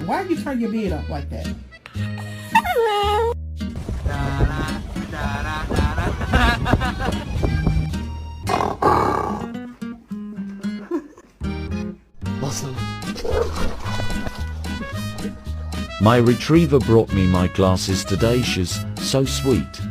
Why you turn your bed up like that? My retriever brought me my glasses today. She's so sweet.